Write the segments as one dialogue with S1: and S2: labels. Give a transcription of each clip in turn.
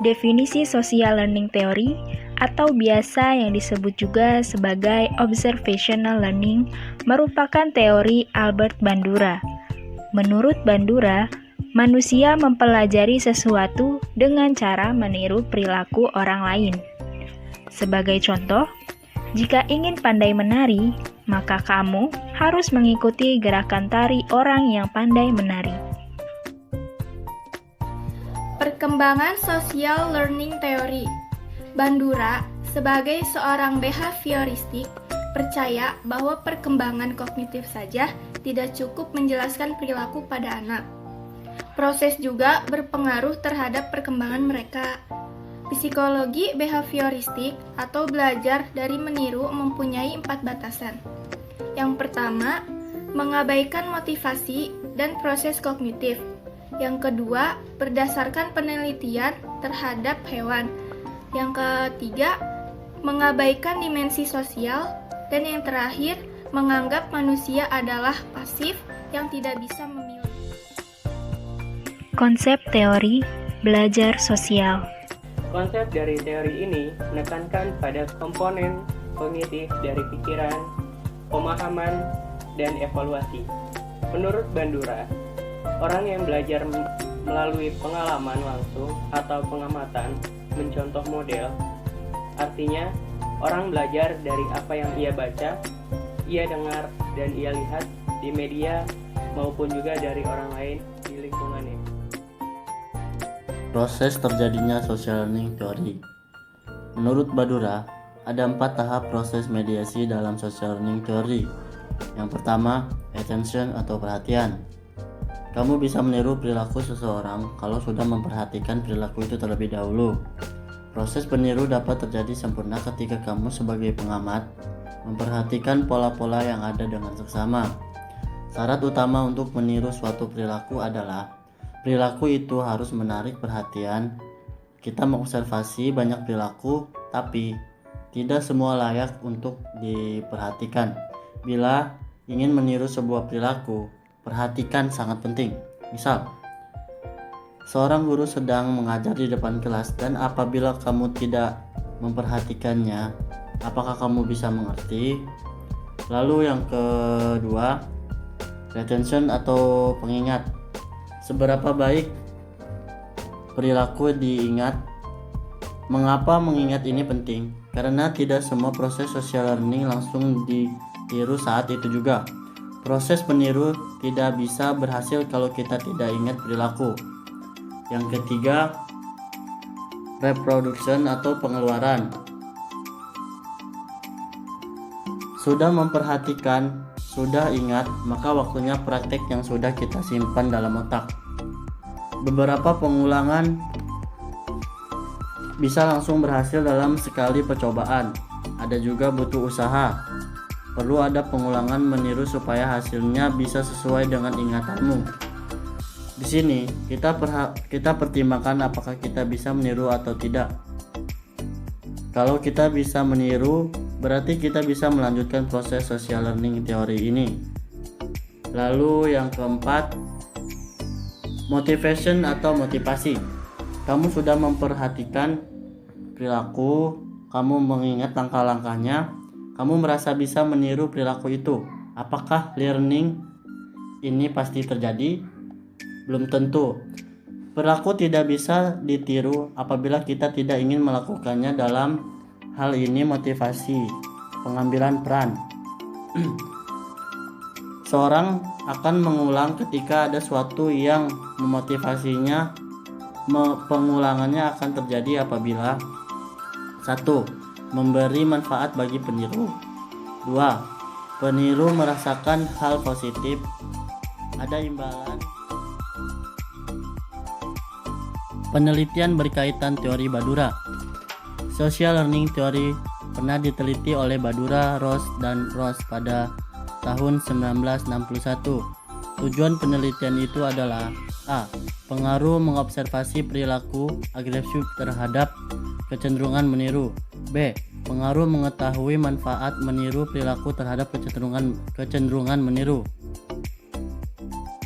S1: Definisi social learning theory atau biasa yang disebut juga sebagai observational learning merupakan teori Albert Bandura. Menurut Bandura, manusia mempelajari sesuatu dengan cara meniru perilaku orang lain. Sebagai contoh, jika ingin pandai menari, maka kamu harus mengikuti gerakan tari orang yang pandai menari.
S2: Perkembangan social learning theory. Bandura, sebagai seorang behavioristik, percaya bahwa perkembangan kognitif saja tidak cukup menjelaskan perilaku pada anak. Proses juga berpengaruh terhadap perkembangan mereka. Psikologi behavioristik atau belajar dari meniru mempunyai 4 batasan. Yang pertama, mengabaikan motivasi dan proses kognitif. Yang kedua, berdasarkan penelitian terhadap hewan. Yang ketiga, mengabaikan dimensi sosial. Dan yang terakhir, menganggap manusia adalah pasif yang tidak bisa memilih.
S1: Konsep teori belajar sosial.
S3: Konsep dari teori ini menekankan pada komponen kognitif dari pikiran, pemahaman, dan evaluasi. Menurut Bandura, orang yang belajar melalui pengalaman langsung atau pengamatan mencontoh model, artinya orang belajar dari apa yang ia baca, ia dengar, dan ia lihat di media maupun juga dari orang lain di lingkungannya.
S4: Proses terjadinya social learning theory. Menurut Bandura, ada 4 tahap proses mediasi dalam social learning theory. Yang pertama, attention atau perhatian. Kamu bisa meniru perilaku seseorang kalau sudah memperhatikan perilaku itu terlebih dahulu. Proses peniru dapat terjadi sempurna ketika kamu sebagai pengamat memperhatikan pola-pola yang ada dengan seksama. Syarat utama untuk meniru suatu perilaku adalah perilaku itu harus menarik perhatian. Kita mengobservasi banyak perilaku, tapi tidak semua layak untuk diperhatikan. Bila ingin meniru sebuah perilaku, perhatikan sangat penting. Misal, seorang guru sedang mengajar di depan kelas dan apabila kamu tidak memperhatikannya, apakah kamu bisa mengerti? Lalu yang kedua, retention atau pengingat. Seberapa baik perilaku diingat? Mengapa mengingat ini penting? Karena tidak semua proses social learning langsung ditiru saat itu juga. Proses peniru tidak bisa berhasil kalau kita tidak ingat perilaku. Yang ketiga, reproduction atau pengeluaran. Sudah memperhatikan, sudah ingat, maka waktunya praktek yang sudah kita simpan dalam otak. Beberapa pengulangan bisa langsung berhasil dalam sekali percobaan. Ada juga butuh usaha. Perlu ada pengulangan meniru supaya hasilnya bisa sesuai dengan ingatanmu. Di sini kita pertimbangkan apakah kita bisa meniru atau tidak. Kalau kita bisa meniru, berarti kita bisa melanjutkan proses social learning teori ini. Lalu yang keempat, motivation atau motivasi. Kamu sudah memperhatikan perilaku, kamu mengingat langkah-langkahnya, kamu merasa bisa meniru perilaku itu. Apakah learning ini pasti terjadi? Belum tentu. Perilaku tidak bisa ditiru apabila kita tidak ingin melakukannya. Dalam hal ini motivasi, pengambilan peran. Seorang akan mengulang ketika ada sesuatu yang memotivasinya. Pengulangannya akan terjadi apabila 1. Memberi manfaat bagi peniru. 2. Peniru merasakan hal positif. Ada imbalan. Penelitian berkaitan teori Bandura. Social learning theory pernah diteliti oleh Bandura, Ross, dan Ross pada tahun 1961. Tujuan penelitian itu adalah A. Pengaruh mengobservasi perilaku agresif terhadap kecenderungan meniru. B. Pengaruh mengetahui manfaat meniru perilaku terhadap kecenderungan meniru.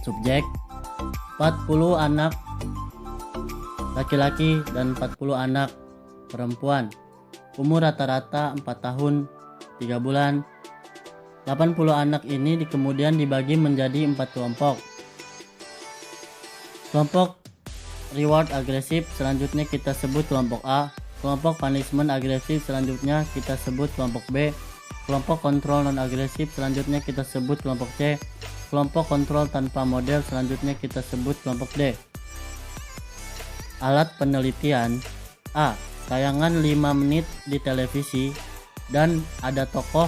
S4: Subjek: 40 anak laki-laki dan 40 anak perempuan. Umur rata-rata 4 tahun 3 bulan. 80 anak ini kemudian dibagi menjadi 4 kelompok. Kelompok reward agresif selanjutnya kita sebut kelompok A. Kelompok punishment agresif selanjutnya kita sebut kelompok B. Kelompok kontrol non agresif selanjutnya kita sebut kelompok C. Kelompok kontrol tanpa model selanjutnya kita sebut kelompok D. Alat penelitian: A. Tayangan 5 menit di televisi dan ada tokoh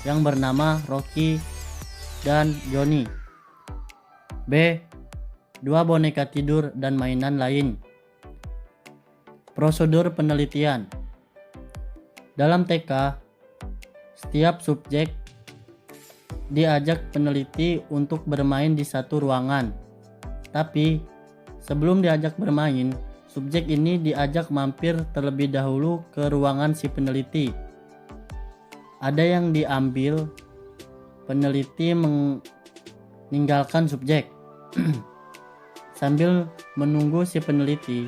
S4: yang bernama Rocky dan Johnny. B. 2 boneka tidur dan mainan lain. Prosedur penelitian: dalam TK, setiap subjek diajak peneliti untuk bermain di satu ruangan. Tapi sebelum diajak bermain, subjek ini diajak mampir terlebih dahulu ke ruangan si peneliti. Ada yang diambil, peneliti meninggalkan subjek. Sambil menunggu si peneliti,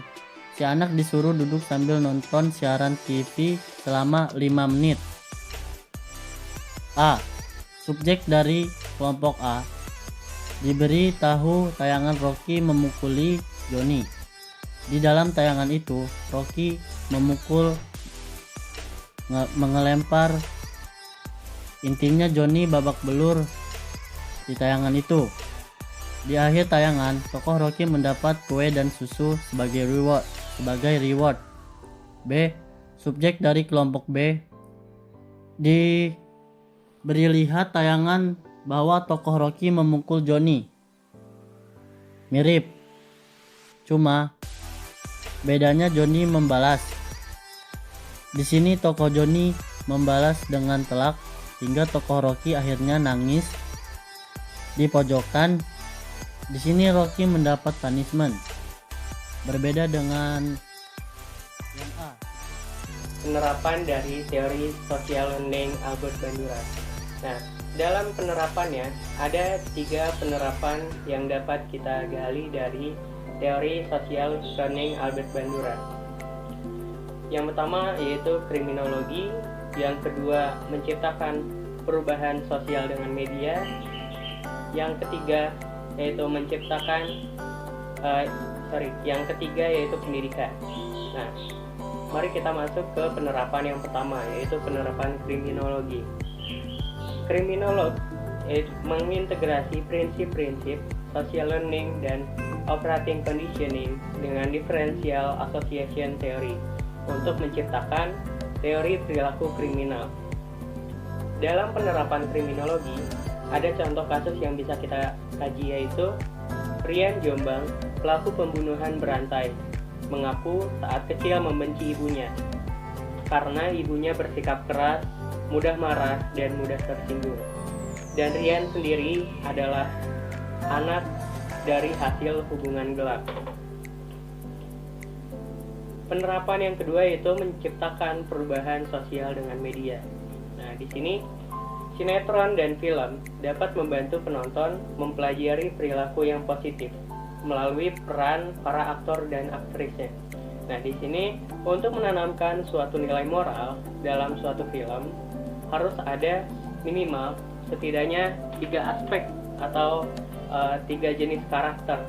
S4: si anak disuruh duduk sambil nonton siaran TV selama 5 menit. A. Subjek dari kelompok A diberi tahu tayangan Rocky memukuli Johnny. Di dalam tayangan itu, Rocky mengelempar. Intinya Johnny babak belur di tayangan itu. Di akhir tayangan, tokoh Rocky mendapat kue dan susu sebagai reward. B. Subjek dari kelompok B diberi lihat tayangan bahwa tokoh Rocky memukul Johnny. Mirip, cuma bedanya Johnny membalas. Di sini tokoh Johnny membalas dengan telak hingga tokoh Rocky akhirnya nangis di pojokan. Di sini Rocky mendapat punishment. Berbeda dengan yang A.
S3: Penerapan dari teori social learning Albert Bandura. Nah, dalam penerapannya ada 3 penerapan yang dapat kita gali dari teori social learning Albert Bandura. Yang pertama yaitu kriminologi, yang kedua menciptakan perubahan sosial dengan media, yang ketiga yaitu yang ketiga yaitu pendidikan. Nah, mari kita masuk ke penerapan yang pertama, yaitu penerapan kriminologi. Kriminolog mengintegrasi prinsip-prinsip social learning dan operating conditioning dengan differential association theory untuk menciptakan teori perilaku kriminal. Dalam penerapan kriminologi, ada contoh kasus yang bisa kita kaji, yaitu Rian Jombang, pelaku pembunuhan berantai, mengaku saat kecil membenci ibunya karena ibunya bersikap keras, mudah marah, dan mudah tersinggung. Dan Rian sendiri adalah anak dari hasil hubungan gelap. Penerapan yang kedua yaitu menciptakan perubahan sosial dengan media. Nah, di sini sinetron dan film dapat membantu penonton mempelajari perilaku yang positif melalui peran para aktor dan aktrisnya. Nah, di sini untuk menanamkan suatu nilai moral dalam suatu film harus ada minimal setidaknya 3 aspek atau 3 jenis karakter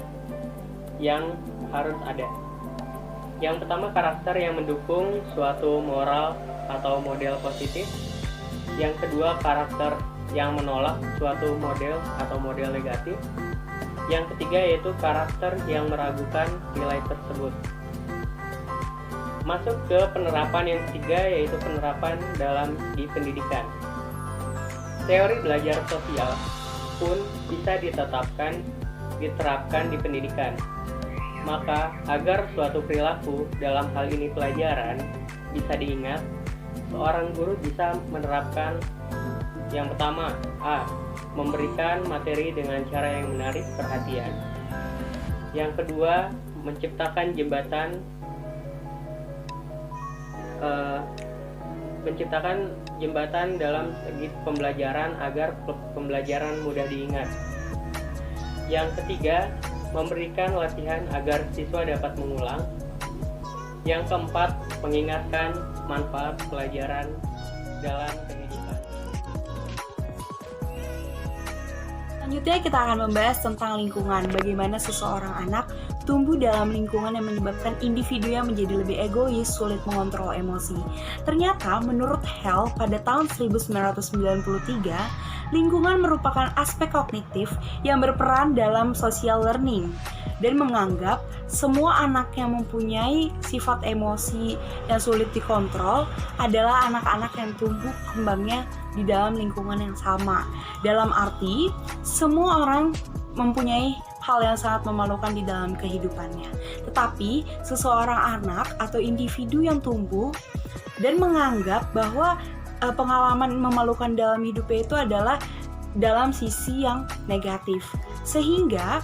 S3: yang harus ada. Yang pertama, karakter yang mendukung suatu moral atau model positif. Yang kedua, karakter yang menolak suatu model atau model negatif. Yang ketiga yaitu karakter yang meragukan nilai tersebut. Masuk ke penerapan yang ketiga yaitu penerapan dalam segi pendidikan. Teori belajar sosial pun bisa diterapkan di pendidikan. Maka agar suatu perilaku, dalam hal ini pelajaran, bisa diingat, seorang guru bisa menerapkan yang pertama, A. Memberikan materi dengan cara yang menarik perhatian. Yang kedua, menciptakan jembatan dalam segi pembelajaran agar pembelajaran mudah diingat. Yang ketiga, memberikan latihan agar siswa dapat mengulang. Yang keempat, mengingatkan manfaat pelajaran dalam kehidupan.
S5: Selanjutnya kita akan membahas tentang lingkungan, bagaimana seseorang anak tumbuh dalam lingkungan yang menyebabkan individu yang menjadi lebih egois, sulit mengontrol emosi. Ternyata menurut Hell pada tahun 1993, lingkungan merupakan aspek kognitif yang berperan dalam social learning dan menganggap semua anak yang mempunyai sifat emosi yang sulit dikontrol adalah anak-anak yang tumbuh kembangnya di dalam lingkungan yang sama. Dalam arti, semua orang mempunyai hal yang sangat memalukan di dalam kehidupannya. Tetapi, seseorang anak atau individu yang tumbuh dan menganggap bahwa pengalaman memalukan dalam hidupnya itu adalah dalam sisi yang negatif. Sehingga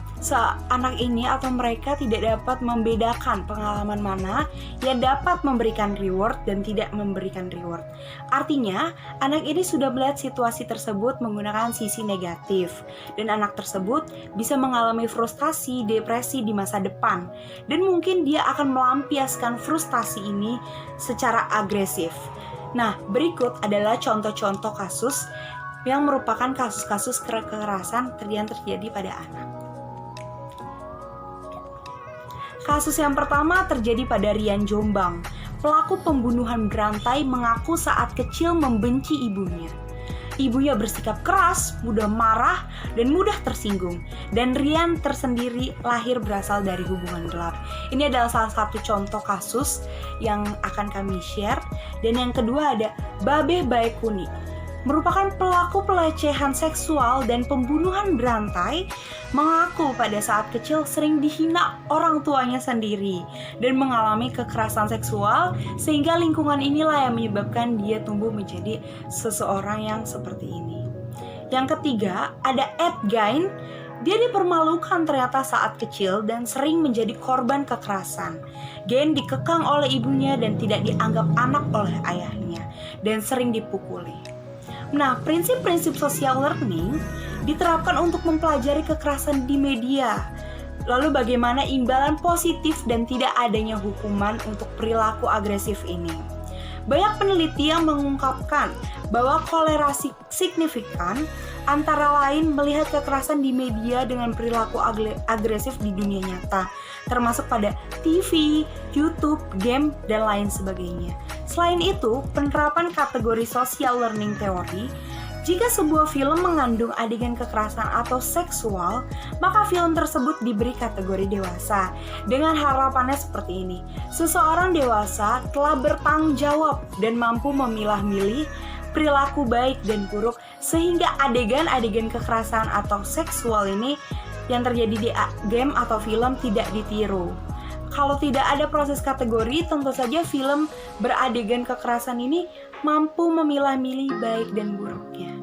S5: anak ini atau mereka tidak dapat membedakan pengalaman mana yang dapat memberikan reward dan tidak memberikan reward. Artinya, anak ini sudah melihat situasi tersebut menggunakan sisi negatif, dan anak tersebut bisa mengalami frustasi, depresi di masa depan, dan mungkin dia akan melampiaskan frustasi ini secara agresif. Nah, berikut adalah contoh-contoh kasus yang merupakan kasus-kasus kekerasan yang terjadi pada anak. Kasus yang pertama terjadi pada Rian Jombang. Pelaku pembunuhan berantai mengaku saat kecil membenci ibunya. Ibunya bersikap keras, mudah marah, dan mudah tersinggung. Dan Rian tersendiri lahir berasal dari hubungan gelap. Ini adalah salah satu contoh kasus yang akan kami share. Dan yang kedua ada Babe Baekuni, merupakan pelaku pelecehan seksual dan pembunuhan berantai, mengaku pada saat kecil sering dihina orang tuanya sendiri dan mengalami kekerasan seksual, sehingga lingkungan inilah yang menyebabkan dia tumbuh menjadi seseorang yang seperti ini. Yang ketiga, ada Ed Gein. Dia dipermalukan ternyata saat kecil dan sering menjadi korban kekerasan. Gein dikekang oleh ibunya dan tidak dianggap anak oleh ayahnya dan sering dipukuli. Nah, prinsip-prinsip social learning diterapkan untuk mempelajari kekerasan di media. Lalu bagaimana imbalan positif dan tidak adanya hukuman untuk perilaku agresif ini. Banyak peneliti yang mengungkapkan bahwa kolerasi signifikan antara lain melihat kekerasan di media dengan perilaku agresif di dunia nyata, termasuk pada TV, YouTube, game, dan lain sebagainya. Selain itu, penerapan kategori social learning theory, jika sebuah film mengandung adegan kekerasan atau seksual, maka film tersebut diberi kategori dewasa. Dengan harapannya seperti ini, seseorang dewasa telah bertanggung jawab dan mampu memilah-milih perilaku baik dan buruk, sehingga adegan-adegan kekerasan atau seksual ini yang terjadi di game atau film tidak ditiru. Kalau tidak ada proses kategori, tentu saja film beradegan kekerasan ini mampu memilah-milih baik dan buruknya.